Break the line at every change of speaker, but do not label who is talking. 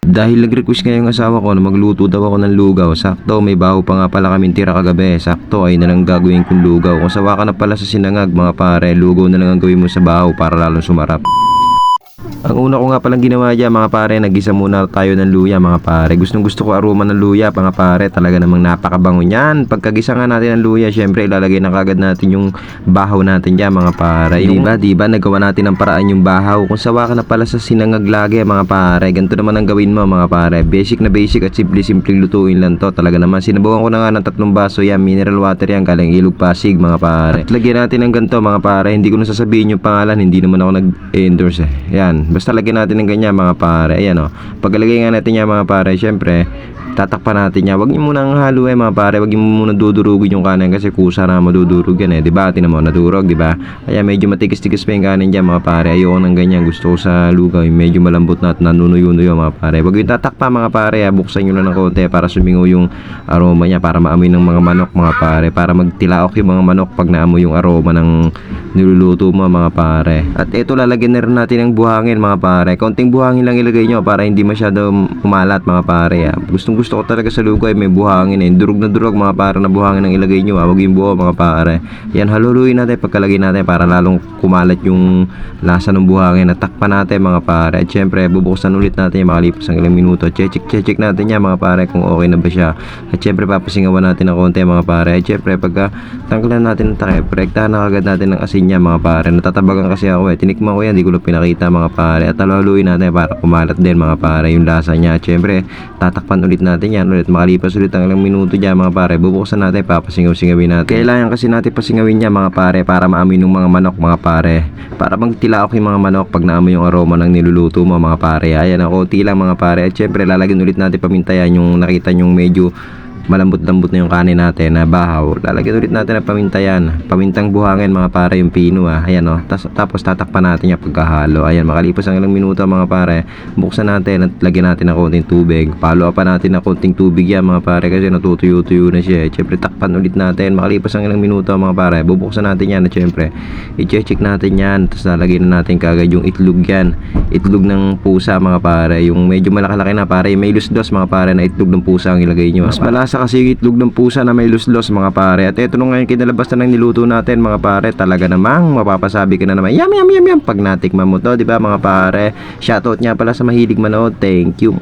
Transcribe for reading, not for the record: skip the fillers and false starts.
Dahil nag-request nga yung asawa ko na magluto daw ako ng lugaw. Sakto, may baho pa nga pala kaming tira kagabi. Sakto, ay na lang gagawin kong lugaw. Kung sawa ka na pala sa sinangag mga pare, lugaw na lang ang gawin mo sa baho para lalong sumarap. Ang una ko nga palang ginawa dyan mga pare, nagisa muna tayo ng luya mga pare. Gustong gusto ko aroma ng luya mga pare, talaga namang napakabango niyan. Pagkagisa nga natin ng luya, syempre ilalagay na kagad natin yung bahaw natin dyan mga pare. Diba, nagawa natin ng paraan yung bahaw. Kung sawa ka na pala sa sinangag lagi mga pare, ganito naman ang gawin mo mga pare. Basic na basic at simple-simple lutuin lang to. Talaga naman, sinabawan ko na nga ng 3 baso yan, mineral water yan, galing Ilog Pasig mga pare. At lagyan natin ng ganito mga pare, hindi ko na sasabihin yung pangalan, hindi naman ako nag-endorse Yan. Basta lagyan natin ng ganyan mga pare. Ayan o. Pagkalagay nga natin yan mga pare, syempre, tatakpan natin yan. Huwag nyo munang haluin mga pare. Huwag nyo muna dudurugin yung kanin kasi kusa na madudurog yan eh. Diba? Tinan mo, nadurog, diba? Kaya medyo matigas-tigas pa yung kanin dyan mga pare. Ayoko ng ganyan. Gusto ko sa lugaw. Medyo malambot na at nanunuyo-nuyo mga pare. Huwag yung tatakpa mga pare. Buksan nyo lang ng konti para sumingaw yung aroma niya. Para maamoy ng mga manok mga pare. Para magtilaok yung mga manok pag naamoy yung aroma ng niluluto mo mga pare. At ito lalagyan na rin natin ng buhangin mga pare. Konting buhangin lang ilagay nyo para hindi masyado umalat mga pare. Gustong gusto ko talaga sa lugaw may buhangin eh. Durog na durog mga pare na buhangin ang ilagay nyo. Huwag yung buo mga pare. Yan, haluluin natin pagkalagay natin para lalong kumalat yung lasa ng buhangin. At takpan natin mga pare. At syempre bubuksan ulit natin yung makalipas ng ilang minuto. Check natin yan mga pare kung okay na ba siya. At syempre papasingawan natin ng konti mga pare. At syempre pagka tanggalan natin ng takip, rektahan na kagad natin ng asin niya mga pare. Natatabagan kasi ako eh. Tinikman ko yan, di ko lang pinakita mga pare. At haluluin natin para kumalat din mga pare yung lasa niya. At syempre tatakpan ulit natin yan ulit. Makalipas ulit ang ilang minuto dyan mga pare. Bubuksan natin, papasingaw-singawin natin. Kailangan kasi natin pasingawin niya mga pare para maamoy ng mga manok mga pare. Para magtilaok yung mga manok pag naamoy yung aroma ng niluluto mo mga pare. Ayan, konti lang mga pare. At syempre lalagyan ulit natin pamintayan yung nakita nyong medyo malambot-lambot na yung kanin natin na bahaw. Lalagyan ulit natin ng paminta yan. Pamintang buhangin mga pare, yung pino Ayan o. Tapos tatakpan natin yung pagkahalo. Ayan, makalipas ang ilang minuto mga pare. Buksan natin at lagyan natin ng konting tubig. Palo pa natin ng konting tubig yan mga pare kasi natutuyo-tuyo na siya. Siyempre takpan ulit natin. Makalipas ang ilang minuto mga pare. Bubuksan natin yan at siyempre i-check natin yan. Tapos lalagyan na natin kagad yung itlog yan. Itlog ng pusa mga pare. Yung medyo malaki-laki na pare. May lusdos mga pare na itlog ng pusa ang ilagay nyo. Mas malasa kasi yung itlog ng pusa na may luslos mga pare. At ito nung ngayon kinalabas na ng niluto natin mga pare. Talaga namang mapapasabi ka na naman yum yum yum yum pag natikman mo to, diba mga pare. Shoutout nga pala sa mahilig manood. Thank you.